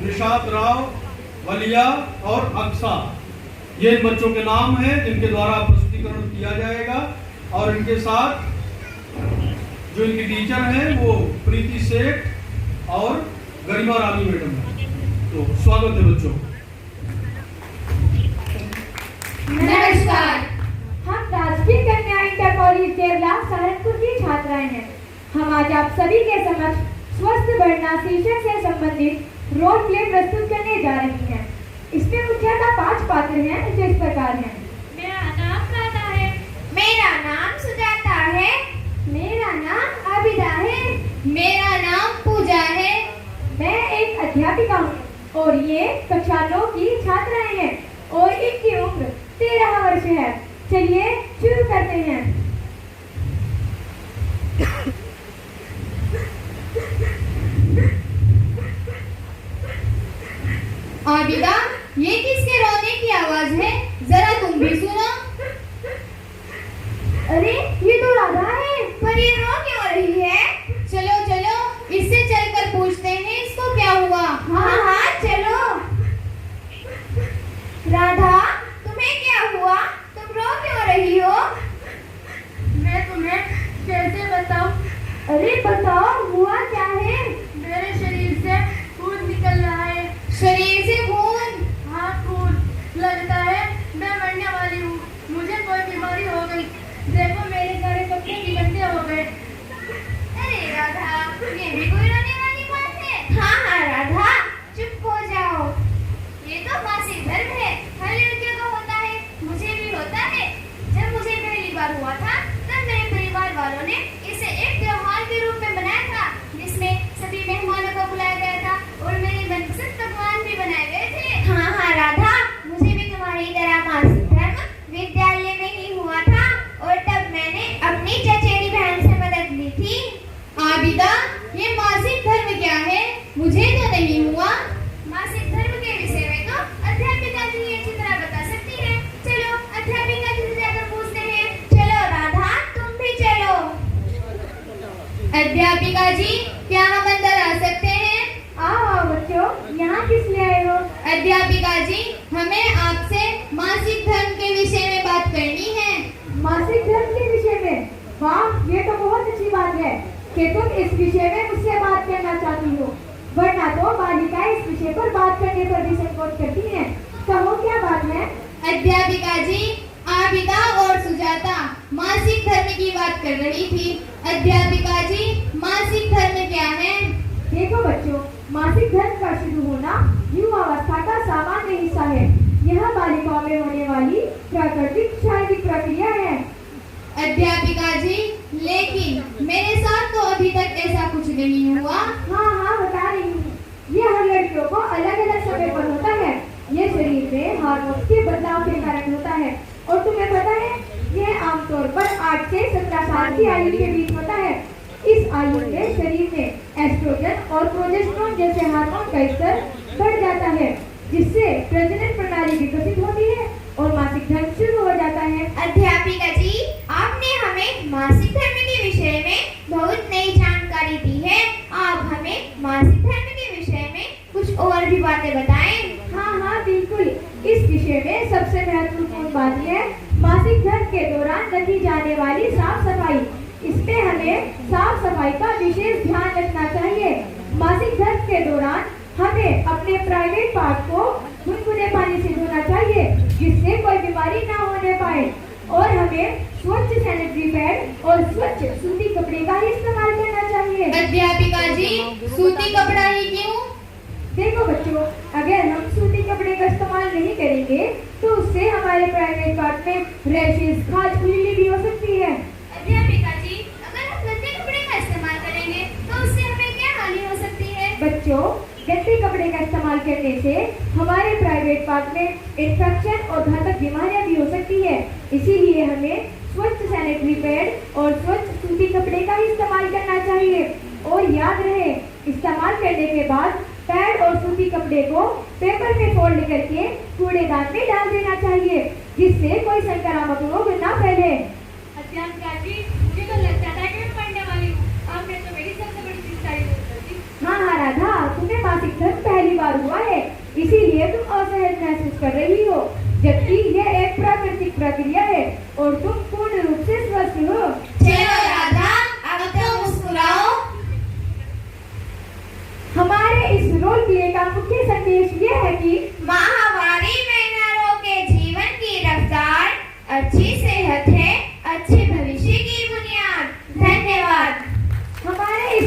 निशात राव, वलिया और अक्सा, ये इन बच्चों के नाम हैं जिनके द्वारा प्रस्तुतिकरण किया जाएगा। और इनके साथ जो इनकी टीचर हैं वो प्रीति सेठ और गरिमा रानी मैडम है। तो स्वागत है बच्चों। नमस्कार, हम राजकीय कन्या इंटर कॉलेज केरला सहारनपुर की छात्राएं हैं। हम आज आप सभी के समक्ष स्वस्थ बढ़ना शीर्षक से संबंधित रोल प्ले प्रस्तुत करने जा रही हैं। इसमें मुख्यतः 5 पात्र हैं जो इस प्रकार हैं। मेरा नाम राधा है। मेरा नाम सुजाता है। मेरा नाम आबिदा है। मेरा नाम पूजा है। मैं एक अध्यापिका हूँ और ये कक्षा 9 की छात्राएं हैं और इनकी उम्र 13 वर्ष है। चलिए शुरू करते हैं। आबिदा, ये किसके रोने की आवाज है? जरा तुम भी सुनो। अरे ये तो राधा है, पर ये रो क्यों रही है? चलो चलो, इससे चलकर पूछते हैं इसको क्या हुआ। हाँ हाँ चलो। राधा, तुम्हें क्या हुआ? तुम रो क्यों रही हो? मैं तुम्हें कैसे बताऊं? अरे बताओ, हुआ क्या है? मेरे शरीर से खून निकल रहा है। शरीर से खून? हाँ खून। लगता है मैं मरने वाली हूँ। मुझे कोई बीमारी हो गई। देखो मेरे सारे कपड़े भी गंदे हो गए। अरे राधा, ये भी कोई रोने वाली बात है? हाँ हाँ राधा, चुप हो जाओ। ये तो मासिक धर्म है, हर लड़कियों को होता है, मुझे भी होता है। जब मुझे पहली बार हुआ था तब मेरे परिवार वालों ने इसे एक त्योहार के रूप में बनाया था, जिसमें सभी मेहमानों को बुलाया गया था और मेरे मनपसंद पकवान भी बनाए गए थे। हाँ हाँ राधा, मुझे भी तुम्हारी तरह मासिक धर्म विद्यालय में ही हुआ था और तब मैंने अपनी चचेरी बहन से मदद ली थी। आबिदा, ये मासिक धर्म क्या है? मुझे तो नहीं हुआ। मासिक धर्म के विषय में तो अध्यापिका जी अच्छी तरह बता सकती है। चलो अध्यापिका जी से जाकर पूछते हैं। चलो राधा, तुम भी चलो। अध्यापिका जी, क्या हम अंदर आ सकते हैं? आओ बच्चों, यहाँ किस लिए आए हो? अध्यापिका जी, हमें आपसे मासिक धर्म के विषय में बात करनी है। मासिक धर्म के विषय में? वाह, ये तो बहुत अच्छी बात है कि तुम इस विषय में मुझसे बात करना चाहती हो, वरना तो बालिकाएं इस विषय पर बात करने पर भी संकोच करती हैं। कहो क्या बात है? अध्यापिका जी, आबिदा और सुजाता मासिक धर्म की बात कर रही थी। अध्यापिका जी, मासिक धर्म क्या है? देखो बच्चों, मासिक धर्म का शुरू होना युवावस्था का सामान्य हिस्सा है। यह बालिकाओं में होने वाली प्राकृतिक शारीरिक प्रक्रिया है। अध्यापिका जी, लेकिन मेरे साथ तो अभी तक ऐसा कुछ नहीं हुआ। हाँ हाँ बता रही हूँ। ये हर लड़कियों को अलग अलग समय पर होता है। ये शरीर में हार्मोन के बदलाव के कारण होता है और तुम्हें पता है, यह आमतौर पर 8 से 17 साल की आयु के बीच होता है। इस आयु में शरीर में एस्ट्रोजन और प्रोजेस्टेरोन जैसे हार्मोन का स्तर बढ़ जाता है, जिससे प्रजनन प्रणाली विकसित होती है और मासिक धर्म शुरू हो जाता है। अध्यापिका जी, आपने हमें मासिक धर्म के विषय में बहुत नई जानकारी दी है। आप हमें मासिक धर्म के विषय में कुछ और भी बातें बताएं। हाँ हाँ बिल्कुल। इस विषय में सबसे महत्वपूर्ण बात यह है मासिक धर्म के दौरान रखी जाने वाली साफ सफाई। इसमें हमें साफ सफाई का विशेष ध्यान रखना चाहिए। मासिक धर्म के दौरान हमें अपने प्राइवेट पार्ट को गुनगुने पानी से धोना चाहिए, जिससे कोई बीमारी ना होने पाए। और हमें स्वच्छ सैनिटरी पैड और स्वच्छ सूती कपड़े का ही इस्तेमाल करना चाहिए। अध्यापिका जी, सूती कपड़ा ही क्यों? देखो बच्चों, अगर हम सूती कपड़े का इस्तेमाल नहीं करेंगे तो उससे हमारे प्राइवेट पार्ट में रैशेस, खाज, खुजली भी हो सकती है। अध्यापिका जी, अगर हम गंदे कपड़े का इस्तेमाल करेंगे तो उससे हमें क्या हानि हो सकती है? बच्चों, गंदे कपड़े का इस्तेमाल करने से हमारे प्राइवेट पार्ट में इन्फेक्शन और घातक बीमारियां भी हो सकती है। इसीलिए हमें स्वच्छ सैनिटरी पैड और स्वच्छ सूती कपड़े का ही इस्तेमाल करना चाहिए। और याद रहे, इस्तेमाल करने के बाद पैड और सूती कपड़े को पेपर में फोल्ड करके कूड़ेदान में डाल देना चाहिए, जिससे कोई संक्रामक रोग न फैले। अध्यापिका जी, मुझे तो लगता था कि मैं पढ़ने वाली हूँ। आपने तो मेरी सबसे बड़ी चिंता ही दूर कर दी। हाँ हाँ राधा, तुम्हें मासिक धर्म पहली बार हुआ महसूस कर रही हो, जबकि यह एक प्राकृतिक प्रक्रिया है और तुम पूर्ण रूप से स्वस्थ हो। चलो राधा, अब तो मुस्कुराओ। हमारे इस रोल प्ले का मुख्य संदेश यह है कि माहवारी में नरों के जीवन की रफ्तार अच्छी से